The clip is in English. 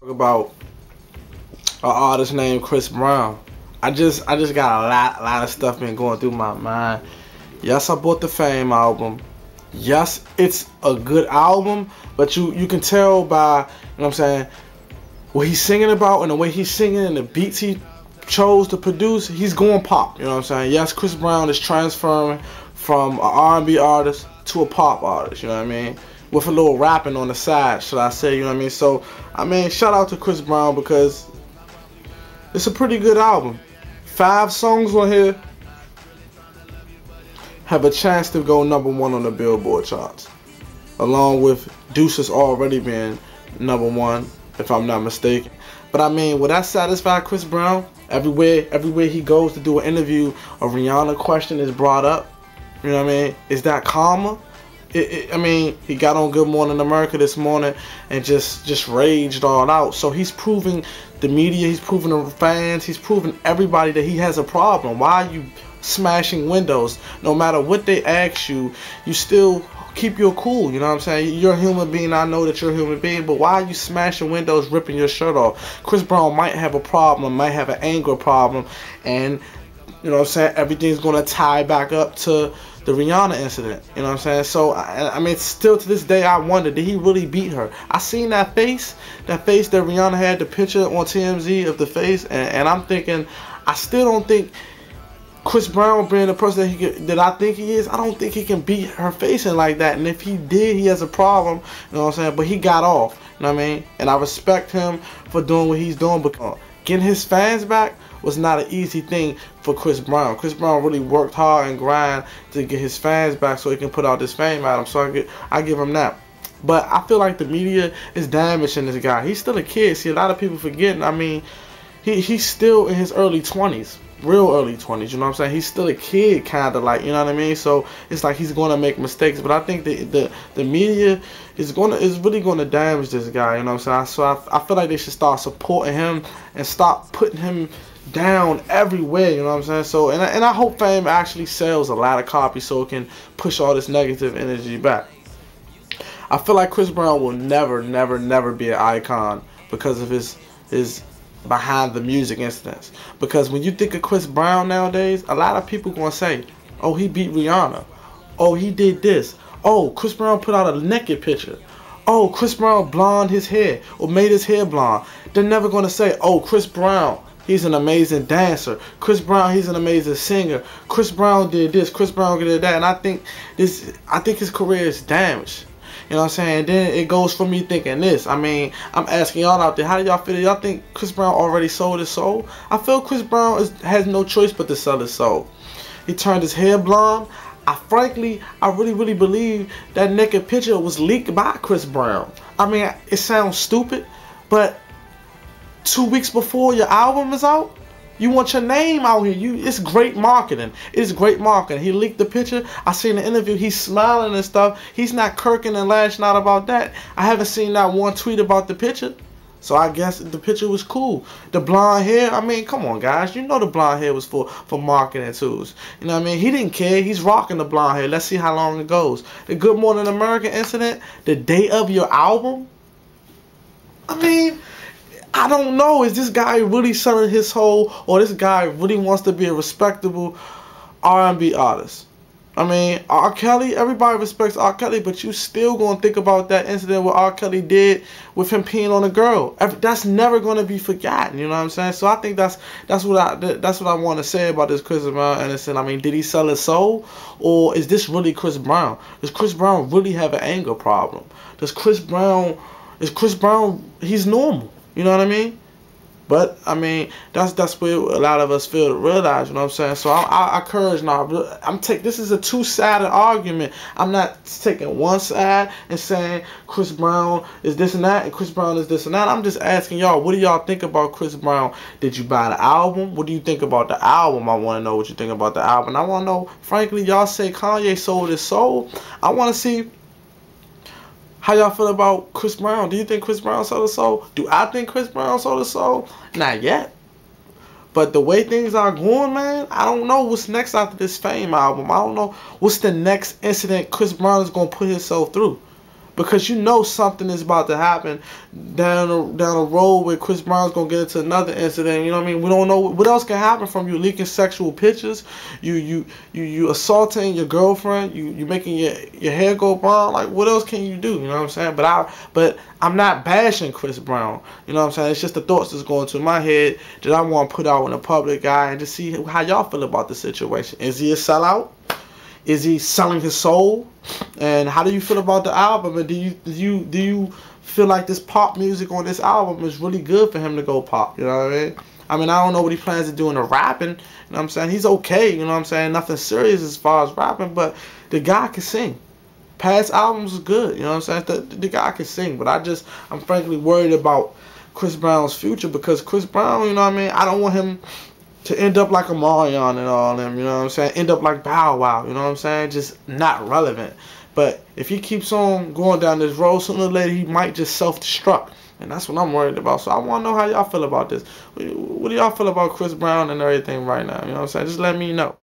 About an artist named Chris Brown. I just got a lot of stuff been going through my mind. Yes, I bought the F.A.M.E album. Yes, it's a good album, but you can tell by, you know what I'm saying, what he's singing about and the way he's singing and the beats he chose to produce, he's going pop. You know what I'm saying? Yes, Chris Brown is transferring from an R&B artist to a pop artist. You know what I mean? With a little rapping on the side, should I say? You know what I mean? So, I mean, shout out to Chris Brown because it's a pretty good album. 5 songs on here have a chance to go #1 on the Billboard charts, along with Deuces already being #1, if I'm not mistaken. But I mean, will that satisfy Chris Brown? Everywhere he goes to do an interview, a Rihanna question is brought up. You know what I mean? Is that karma? I mean, he got on Good Morning America this morning and just raged all out. So he's proving the media, he's proving the fans, he's proving everybody that he has a problem. Why are you smashing windows? No matter what they ask you, you still keep your cool. You know what I'm saying? You're a human being. I know that you're a human being, but why are you smashing windows, ripping your shirt off? Chris Brown might have a problem, might have an anger problem, and you know what I'm saying, everything's gonna tie back up to the Rihanna incident. You know what I'm saying? So I mean, still to this day I wonder, did he really beat her? I seen that face that Rihanna had, the picture on TMZ of the face, and I'm thinking, I still don't think Chris Brown, being the person that I think he is, I don't think he can beat her facing like that. And if he did, he has a problem. You know what I'm saying? But he got off. You know what I mean? And I respect him for doing what he's doing, because getting his fans back was not an easy thing for Chris Brown. Chris Brown really worked hard and grind to get his fans back so he can put out this F.A.M.E album. So I give him that. But I feel like the media is damaging this guy. He's still a kid. See, a lot of people forgetting. I mean, he's still in his early 20s. Real early 20s, you know what I'm saying? He's still a kid, kind of like, you know what I mean? So it's like he's going to make mistakes, but I think the media is really going to damage this guy, you know what I'm saying? So I feel like they should start supporting him and stop putting him down everywhere, you know what I'm saying? So and I hope F.A.M.E actually sells a lot of copies so it can push all this negative energy back. I feel like Chris Brown will never be an icon because of his behind the music incidents. Because when you think of Chris Brown nowadays, a lot of people gonna say, oh, he beat Rihanna, oh, he did this, oh, Chris Brown put out a naked picture, oh, Chris Brown blonde his hair or made his hair blonde. They're never gonna say, oh, Chris Brown, he's an amazing dancer, Chris Brown, he's an amazing singer, Chris Brown did this, Chris Brown did that. And I think his career is damaged. You know what I'm saying? Then it goes for me thinking this. I mean, I'm asking y'all out there, how do y'all feel? Y'all think Chris Brown already sold his soul? I feel Chris Brown has no choice but to sell his soul. He turned his hair blonde. I really believe that naked picture was leaked by Chris Brown. I mean, it sounds stupid, but 2 weeks before your album is out, you want your name out here. It's great marketing. It's great marketing. He leaked the picture. I seen the interview. He's smiling and stuff. He's not kirking and lashing out about that. I haven't seen that one tweet about the picture. So I guess the picture was cool. The blonde hair, I mean, come on, guys. You know the blonde hair was for marketing tools. You know what I mean? He didn't care. He's rocking the blonde hair. Let's see how long it goes. The Good Morning America incident, the day of your album, I mean, I don't know. Is this guy really selling his soul, or this guy really wants to be a respectable R&B artist? I mean, R. Kelly, everybody respects R. Kelly, but you still gonna think about that incident what R. Kelly did with him peeing on a girl. That's never gonna be forgotten. You know what I'm saying? So I think that's what I want to say about this Chris Brown innocent. I mean, did he sell his soul, or is this really Chris Brown? Does Chris Brown really have an anger problem? Is Chris Brown? He's normal. You know what I mean? But I mean, that's where a lot of us fail to realize. You know what I'm saying? So I encourage now. This is a two-sided argument. I'm not taking one side and saying Chris Brown is this and that, and Chris Brown is this and that. I'm just asking y'all, what do y'all think about Chris Brown? Did you buy the album? What do you think about the album? I want to know what you think about the album. I want to know, frankly, y'all say Kanye sold his soul. I want to see how y'all feel about Chris Brown. Do you think Chris Brown sold his soul? Do I think Chris Brown sold his soul? Not yet. But the way things are going, man, I don't know what's next after this F.A.M.E album. I don't know what's the next incident Chris Brown is going to put himself through. because you know something is about to happen down the road where Chris Brown's gonna get into another incident. You know what I mean? We don't know what else can happen from you leaking sexual pictures, you assaulting your girlfriend, you making your hair go brown. Like, what else can you do? You know what I'm saying? But I'm not bashing Chris Brown. You know what I'm saying? It's just the thoughts that's going to my head that I want to put out in the public eye and just see how y'all feel about the situation. Is he a sellout? Is he selling his soul? And how do you feel about the album? And do you feel like this pop music on this album is really good for him to go pop? You know what I mean? I don't know what he plans to do in the rapping. You know what I'm saying? He's okay. You know what I'm saying? Nothing serious as far as rapping, but the guy can sing. Past albums is good. You know what I'm saying? The guy can sing, but I'm frankly worried about Chris Brown's future, because Chris Brown, you know what I mean? I don't want him to end up like a Marion and all them, you know what I'm saying? End up like Bow Wow, you know what I'm saying? Just not relevant. But if he keeps on going down this road, sooner or later he might just self-destruct. And that's what I'm worried about. So I want to know how y'all feel about this. What do y'all feel about Chris Brown and everything right now? You know what I'm saying? Just let me know.